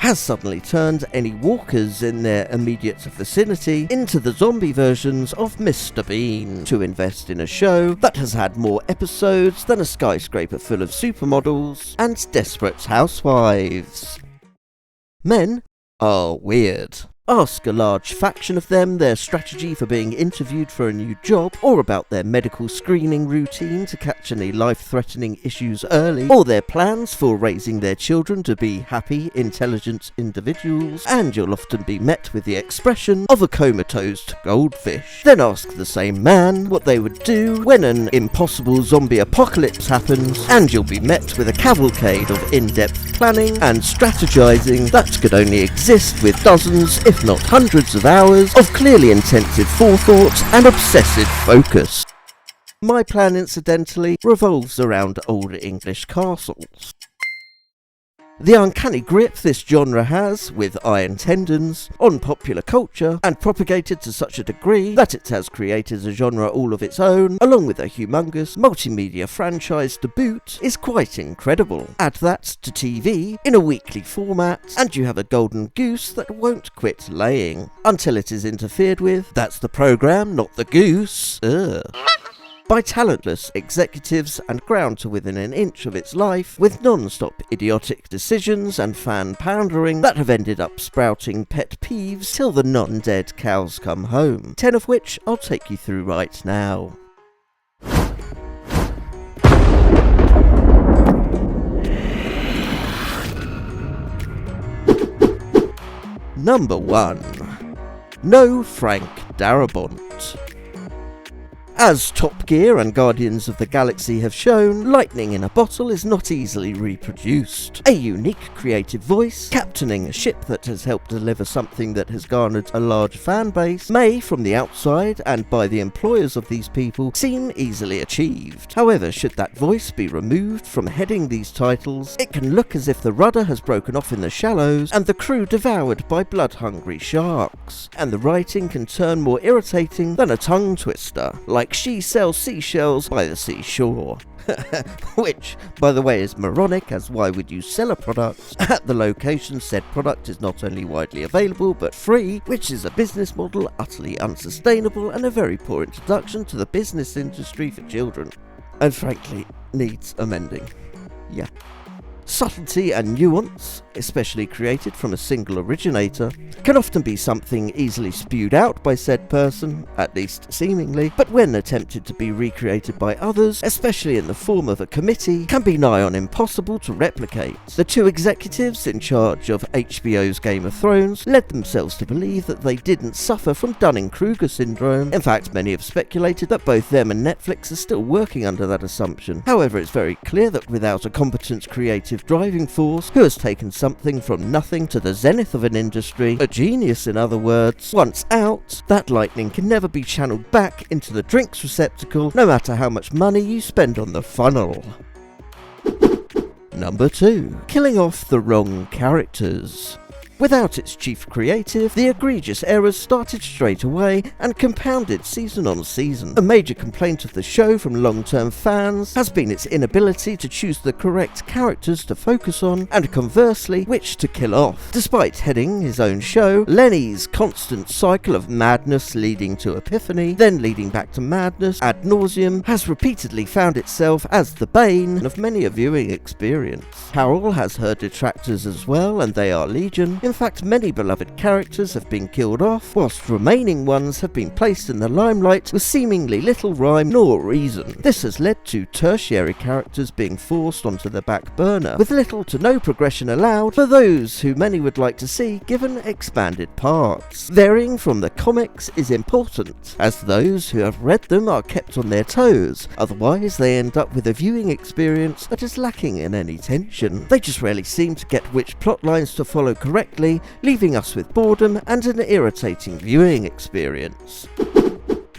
has suddenly turned any walkers in their immediate vicinity into the zombie versions of Mr. Bean to invest in a show that has had more episodes than a skyscraper full of supermodels and desperate housewives. Men are weird. Ask a large faction of them their strategy for being interviewed for a new job, or about their medical screening routine to catch any life-threatening issues early, or their plans for raising their children to be happy, intelligent individuals, and you'll often be met with the expression of a comatose goldfish. Then ask the same man what they would do when an impossible zombie apocalypse happens, and you'll be met with a cavalcade of in-depth planning and strategizing that could only exist with dozens, if not hundreds of hours of clearly intensive forethought and obsessive focus. My plan, incidentally, revolves around old English castles. The uncanny grip this genre has, with iron tendons, on popular culture, and propagated to such a degree that it has created a genre all of its own, along with a humongous multimedia franchise to boot, is quite incredible. Add that to TV, in a weekly format, and you have a golden goose that won't quit laying, until it is interfered with. That's the programme, not the goose. By talentless executives and ground to within an inch of its life, with non-stop idiotic decisions and fan pandering that have ended up sprouting pet peeves till the non-dead cows come home, 10 of which I'll take you through right now. Number 1. No Frank Darabont. As Top Gear and Guardians of the Galaxy have shown, lightning in a bottle is not easily reproduced. A unique creative voice, captaining a ship that has helped deliver something that has garnered a large fan base, may, from the outside and by the employers of these people, seem easily achieved. However, should that voice be removed from heading these titles, it can look as if the rudder has broken off in the shallows and the crew devoured by blood-hungry sharks. And the writing can turn more irritating than a tongue twister, like She Sells Seashells by the Seashore. Which, by the way, is moronic, as why would you sell a product at the location said product is not only widely available but free, which is a business model utterly unsustainable and a very poor introduction to the business industry for children. And frankly, needs amending. Yeah. Subtlety and nuance, especially created from a single originator, can often be something easily spewed out by said person, at least seemingly, but when attempted to be recreated by others, especially in the form of a committee, can be nigh on impossible to replicate. The two executives in charge of HBO's Game of Thrones led themselves to believe that they didn't suffer from Dunning-Kruger syndrome. In fact, many have speculated that both them and Netflix are still working under that assumption. However, it's very clear that without a competent creative driving force who has taken something from nothing to the zenith of an industry, a genius in other words, once out, that lightning can never be channeled back into the drinks receptacle, no matter how much money you spend on the funnel. Number 2. Killing off the wrong characters. Without its chief creative, the egregious errors started straight away and compounded season on season. A major complaint of the show from long-term fans has been its inability to choose the correct characters to focus on, and conversely, which to kill off. Despite heading his own show, Lenny's constant cycle of madness leading to epiphany, then leading back to madness ad nauseum, has repeatedly found itself as the bane of many a viewing experience. Carol has her detractors as well, and they are legion. In fact, many beloved characters have been killed off, whilst remaining ones have been placed in the limelight with seemingly little rhyme nor reason. This has led to tertiary characters being forced onto the back burner, with little to no progression allowed for those who many would like to see given expanded parts. Varying from the comics is important, as those who have read them are kept on their toes, otherwise they end up with a viewing experience that is lacking in any tension. They just rarely seem to get which plot lines to follow correctly, leaving us with boredom and an irritating viewing experience.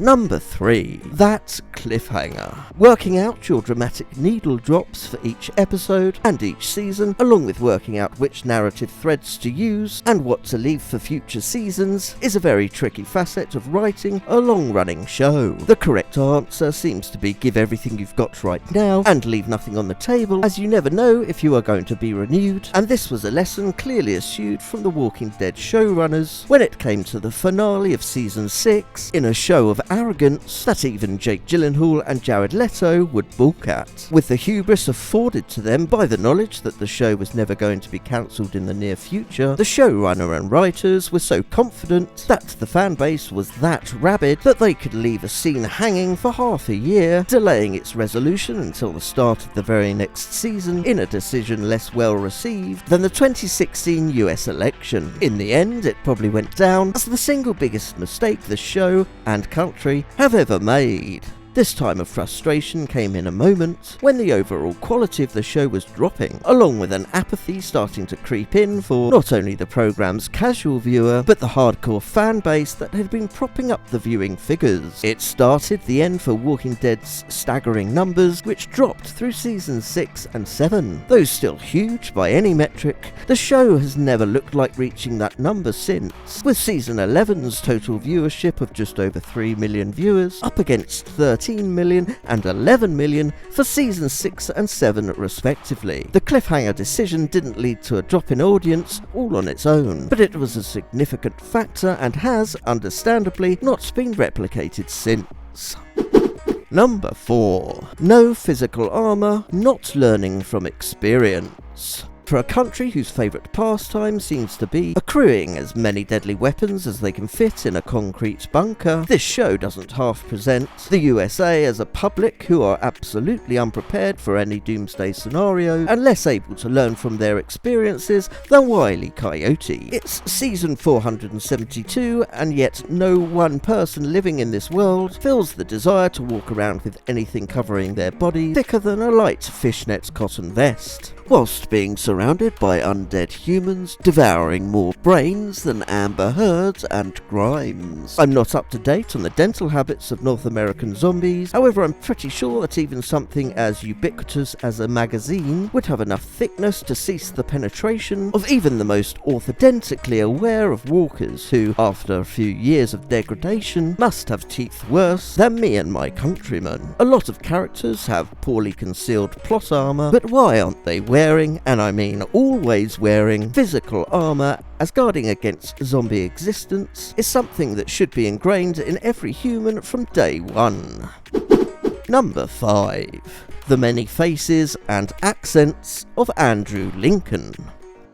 Number 3. That cliffhanger. Working out your dramatic needle drops for each episode and each season, along with working out which narrative threads to use and what to leave for future seasons, is a very tricky facet of writing a long-running show. The correct answer seems to be give everything you've got right now and leave nothing on the table, as you never know if you are going to be renewed, and this was a lesson clearly eschewed from the Walking Dead showrunners when it came to the finale of season 6, in a show of arrogance that even Jake Gyllenhaal and Jared Leto would balk at, with the hubris afforded to them by the knowledge that the show was never going to be cancelled in the near future. The showrunner and writers were so confident that the fanbase was that rabid that they could leave a scene hanging for half a year, delaying its resolution until the start of the very next season, in a decision less well received than the 2016 US election. In the end, it probably went down as the single biggest mistake the show and country have ever made. This time of frustration came in a moment when the overall quality of the show was dropping, along with an apathy starting to creep in for not only the programme's casual viewer, but the hardcore fan base that had been propping up the viewing figures. It started the end for Walking Dead's staggering numbers, which dropped through seasons 6 and 7. Though still huge by any metric, the show has never looked like reaching that number since, with season 11's total viewership of just over 3 million viewers up against 13 million and 11 million for seasons 6 and 7 respectively. The cliffhanger decision didn't lead to a drop in audience all on its own, but it was a significant factor and has, understandably, not been replicated since. Number 4. No physical armour, not learning from experience. For a country whose favourite pastime seems to be accruing as many deadly weapons as they can fit in a concrete bunker, this show doesn't half present the USA as a public who are absolutely unprepared for any doomsday scenario and less able to learn from their experiences than Wile E. Coyote. It's season 472, and yet no one person living in this world feels the desire to walk around with anything covering their body thicker than a light fishnet cotton vest, whilst being surrounded by undead humans devouring more brains than Amber Heards and Grimes. I'm not up to date on the dental habits of North American zombies, however I'm pretty sure that even something as ubiquitous as a magazine would have enough thickness to cease the penetration of even the most orthodontically aware of walkers who, after a few years of degradation, must have teeth worse than me and my countrymen. A lot of characters have poorly concealed plot armour, but why aren't they wearing, and I mean always wearing, physical armour, as guarding against zombie existence is something that should be ingrained in every human from day one. Number 5. The many faces and accents of Andrew Lincoln.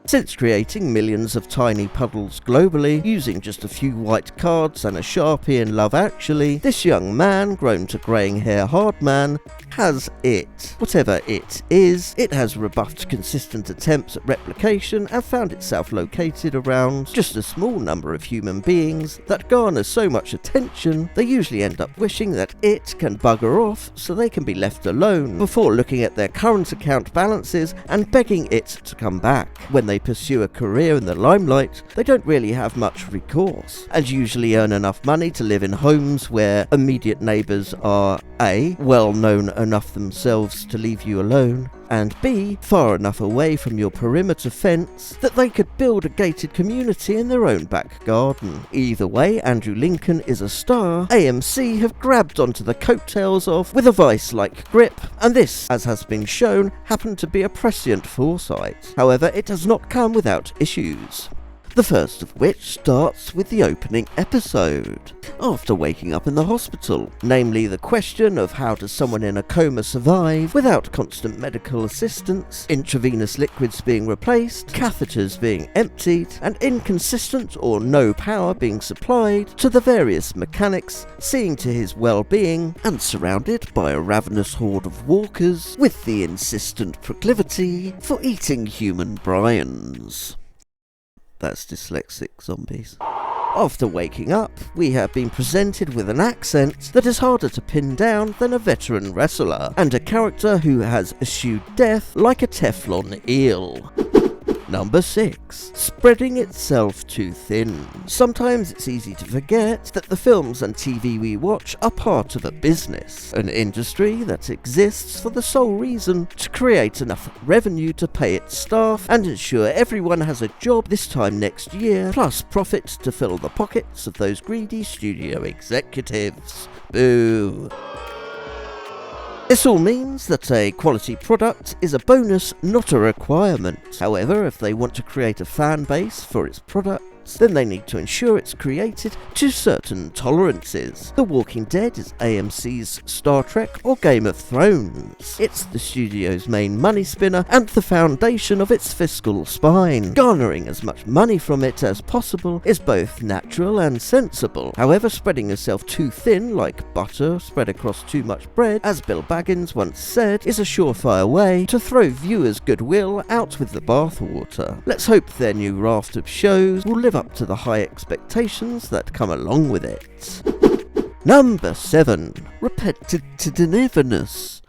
Since creating millions of tiny puddles globally, using just a few white cards and a Sharpie in Love Actually, this young man, grown to greying hair hard man, has it. Whatever it is, it has rebuffed consistent attempts at replication and found itself located around just a small number of human beings that garner so much attention, they usually end up wishing that it can bugger off so they can be left alone, before looking at their current account balances and begging it to come back. When they pursue a career in the limelight, they don't really have much recourse, and usually earn enough money to live in homes where immediate neighbours are A. well known enough themselves to leave you alone, and B. far enough away from your perimeter fence that they could build a gated community in their own back garden. Either way, Andrew Lincoln is a star AMC have grabbed onto the coattails of with a vice-like grip, and this, as has been shown, happened to be a prescient foresight. However, it does not come without issues. The first of which starts with the opening episode, after waking up in the hospital, namely the question of how does someone in a coma survive without constant medical assistance, intravenous liquids being replaced, catheters being emptied, and inconsistent or no power being supplied to the various mechanics, seeing to his well-being, and surrounded by a ravenous horde of walkers with the insistent proclivity for eating human Bryans. That's dyslexic zombies. After waking up, we have been presented with an accent that is harder to pin down than a veteran wrestler, and a character who has eschewed death like a Teflon eel. Number 6. Spreading itself too thin. Sometimes it's easy to forget that the films and TV we watch are part of a business, an industry that exists for the sole reason to create enough revenue to pay its staff and ensure everyone has a job this time next year, plus profits to fill the pockets of those greedy studio executives. Boo. This all means that a quality product is a bonus, not a requirement. However, if they want to create a fan base for its product, then they need to ensure it's created to certain tolerances. The Walking Dead is AMC's Star Trek or Game of Thrones. It's the studio's main money spinner and the foundation of its fiscal spine. Garnering as much money from it as possible is both natural and sensible. However, spreading yourself too thin, like butter spread across too much bread, as Bill Baggins once said, is a surefire way to throw viewers' goodwill out with the bathwater. Let's hope their new raft of shows will live up to the high expectations that come along with it. Number 7. Repetitiveness.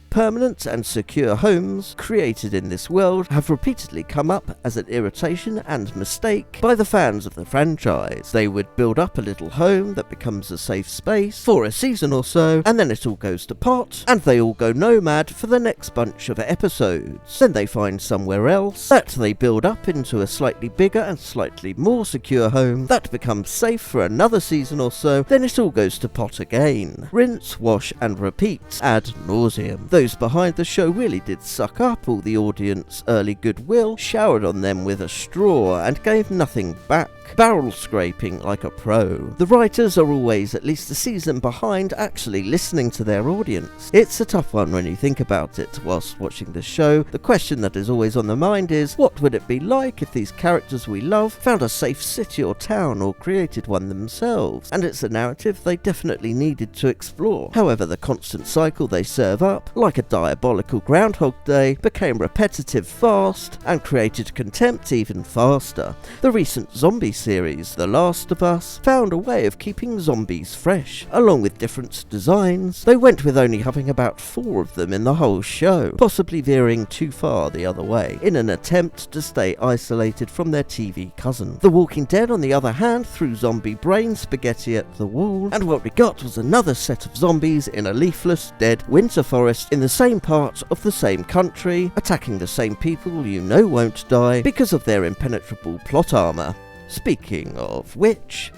Permanent and secure homes created in this world have repeatedly come up as an irritation and mistake by the fans of the franchise. They would build up a little home that becomes a safe space for a season or so, and then it all goes to pot, and they all go nomad for the next bunch of episodes. Then they find somewhere else that they build up into a slightly bigger and slightly more secure home that becomes safe for another season or so, then it all goes to pot again. Rinse, wash and repeat ad nauseum. Those behind the show really did suck up all the audience early goodwill, showered on them with a straw, and gave nothing back, barrel scraping like a pro. The writers are always at least a season behind actually listening to their audience. It's a tough one when you think about it whilst watching the show. The question that is always on the mind is, what would it be like if these characters we love found a safe city or town or created one themselves? And it's a narrative they definitely needed to explore. However, the constant cycle they serve up, like a diabolical Groundhog Day, became repetitive fast and created contempt even faster. The recent zombie series, The Last of Us, found a way of keeping zombies fresh, along with different designs. They went with only having about 4 of them in the whole show, possibly veering too far the other way, in an attempt to stay isolated from their TV cousin. The Walking Dead, on the other hand, threw zombie brain spaghetti at the wall, and what we got was another set of zombies in a leafless, dead winter forest in the same part of the same country, attacking the same people you know won't die because of their impenetrable plot armor. Speaking of which,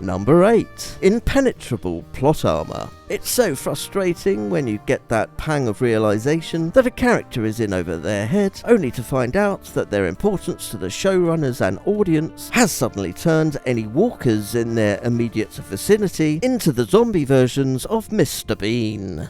number 8. Impenetrable plot armor. It's so frustrating when you get that pang of realization that a character is in over their head, only to find out that their importance to the showrunners and audience has suddenly turned any walkers in their immediate vicinity into the zombie versions of Mr. Bean.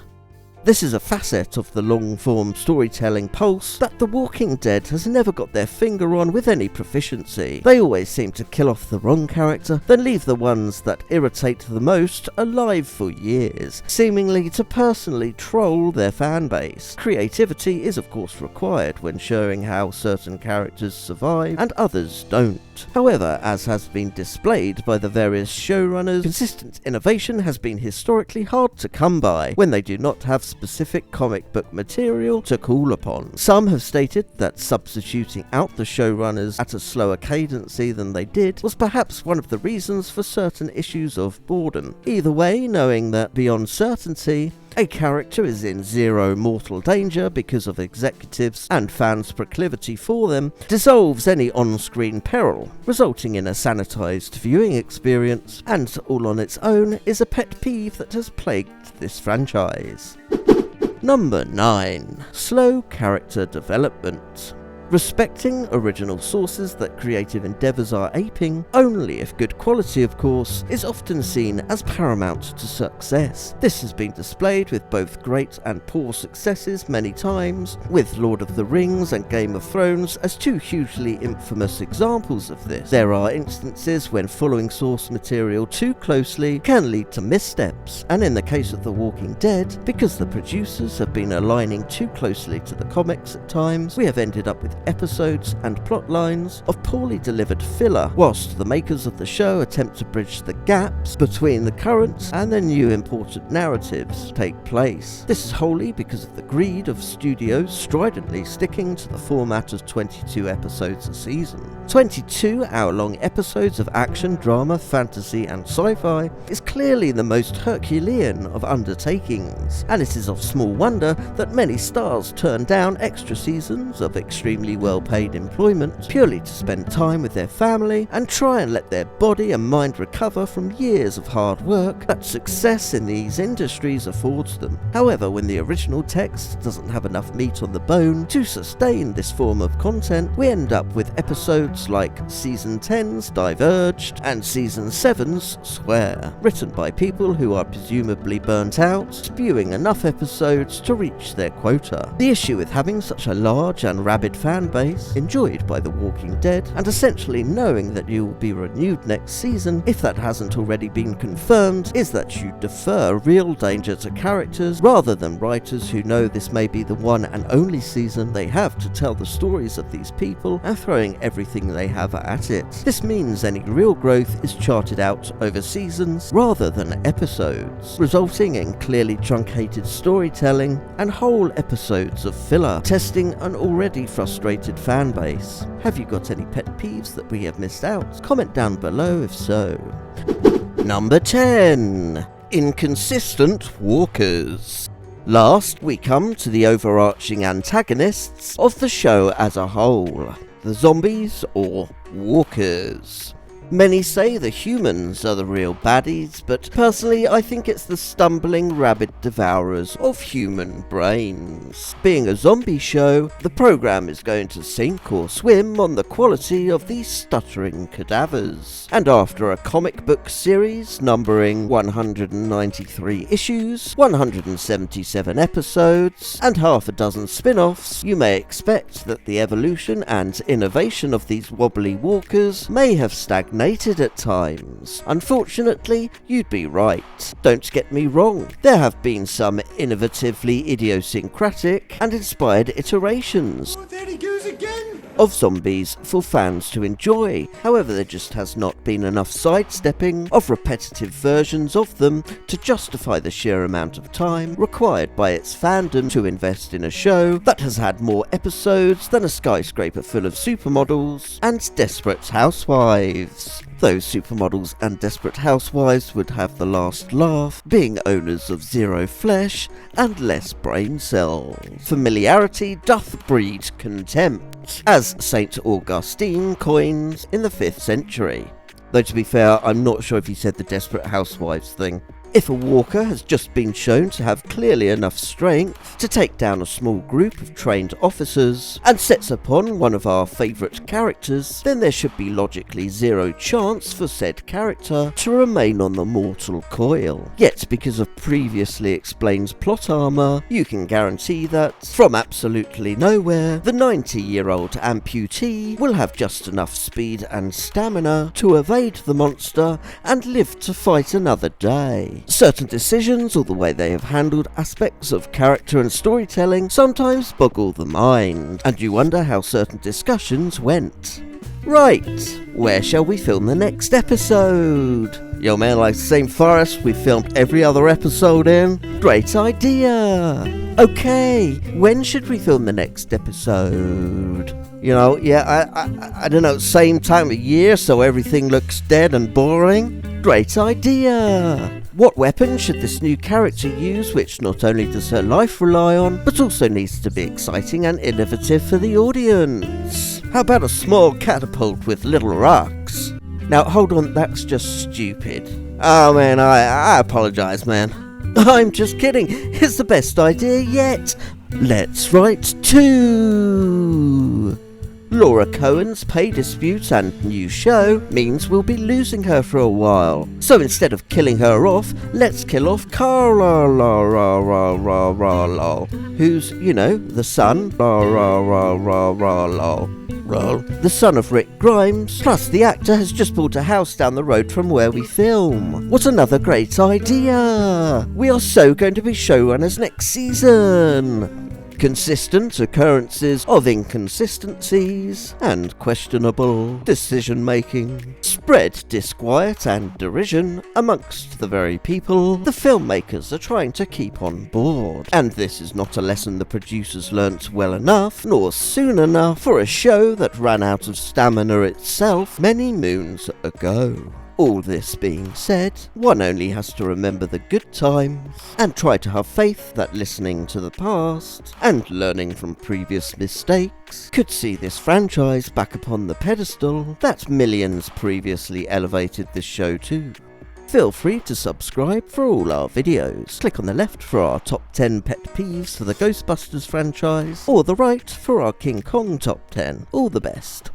This is a facet of the long-form storytelling pulse that The Walking Dead has never got their finger on with any proficiency. They always seem to kill off the wrong character, then leave the ones that irritate the most alive for years, seemingly to personally troll their fanbase. Creativity is of course required when showing how certain characters survive and others don't. However, as has been displayed by the various showrunners, consistent innovation has been historically hard to come by when they do not have specific comic book material to call upon. Some have stated that substituting out the showrunners at a slower cadency than they did was perhaps one of the reasons for certain issues of boredom. Either way, knowing that beyond certainty, a character is in zero mortal danger because of executives and fans' proclivity for them dissolves any on-screen peril, resulting in a sanitized viewing experience, and all on its own is a pet peeve that has plagued this franchise. Number 9. Slow character development. Respecting original sources that creative endeavours are aping, only if good quality of course, is often seen as paramount to success. This has been displayed with both great and poor successes many times, with Lord of the Rings and Game of Thrones as 2 hugely infamous examples of this. There are instances when following source material too closely can lead to missteps, and in the case of The Walking Dead, because the producers have been aligning too closely to the comics at times, we have ended up with episodes and plot lines of poorly delivered filler, whilst the makers of the show attempt to bridge the gaps between the current and the new important narratives take place. This is wholly because of the greed of studios stridently sticking to the format of 22 episodes a season. 22-hour-long episodes of action, drama, fantasy and sci-fi is clearly the most Herculean of undertakings, and it is of small wonder that many stars turn down extra seasons of extremely well-paid employment purely to spend time with their family and try and let their body and mind recover from years of hard work that success in these industries affords them. However, when the original text doesn't have enough meat on the bone to sustain this form of content, we end up with episodes like Season 10's Diverged and Season 7's Swear, written by people who are presumably burnt out, spewing enough episodes to reach their quota. The issue with having such a large and rabid fan base, enjoyed by The Walking Dead, and essentially knowing that you will be renewed next season, if that hasn't already been confirmed, is that you defer real danger to characters rather than writers who know this may be the one and only season they have to tell the stories of these people and throwing everything they have at it. This means any real growth is charted out over seasons rather than episodes, resulting in clearly truncated storytelling and whole episodes of filler, testing an already frustrated fan base. Have you got any pet peeves that we have missed out? Comment down below if so. Number 10. Inconsistent walkers. Last, we come to the overarching antagonists of the show as a whole, the zombies or walkers. Many say the humans are the real baddies, but personally I think it's the stumbling rabid devourers of human brains. Being a zombie show, the programme is going to sink or swim on the quality of these stuttering cadavers. And after a comic book series numbering 193 issues, 177 episodes, and half a dozen spin-offs, you may expect that the evolution and innovation of these wobbly walkers may have stagnated at times. Unfortunately, you'd be right. Don't get me wrong, there have been some innovatively idiosyncratic and inspired iterations of zombies for fans to enjoy. However, there just has not been enough sidestepping of repetitive versions of them to justify the sheer amount of time required by its fandom to invest in a show that has had more episodes than a skyscraper full of supermodels and desperate housewives. Those supermodels and desperate housewives would have the last laugh, being owners of zero flesh and less brain cells. Familiarity doth breed contempt, as Saint Augustine coins in the 5th century. Though to be fair, I'm not sure if he said the desperate housewives thing. If a walker has just been shown to have clearly enough strength to take down a small group of trained officers and sets upon one of our favourite characters, then there should be logically zero chance for said character to remain on the mortal coil. Yet, because of previously explained plot armour, you can guarantee that, from absolutely nowhere, the 90-year-old amputee will have just enough speed and stamina to evade the monster and live to fight another day. Certain decisions or the way they have handled aspects of character and storytelling sometimes boggle the mind, and you wonder how certain discussions went. Right, where shall we film the next episode? Yo man, like the same forest we filmed every other episode in? Great idea! Okay, when should we film the next episode? You know, I don't know, same time of year so everything looks dead and boring? Great idea! What weapon should this new character use, which not only does her life rely on, but also needs to be exciting and innovative for the audience? How about a small catapult with little rocks? Now hold on, that's just stupid. Oh man, I apologise man. I'm just kidding, it's the best idea yet. Let's write 2. Laura Cohen's pay dispute and new show means we'll be losing her for a while. So instead of killing her off, let's kill off Carla, who's, you know, the son, the son of Rick Grimes. Plus, the actor has just bought a house down the road from where we film. What another great idea! We are so going to be showrunners next season. consistent occurrences of inconsistencies and questionable decision-making spread disquiet and derision amongst the very people the filmmakers are trying to keep on board. And this is not a lesson the producers learnt well enough, nor soon enough, for a show that ran out of stamina itself many moons ago. All this being said, one only has to remember the good times and try to have faith that listening to the past and learning from previous mistakes could see this franchise back upon the pedestal that millions previously elevated this show to. Feel free to subscribe for all our videos. Click on the left for our top 10 pet peeves for the Ghostbusters franchise, or the right for our King Kong top 10. All the best.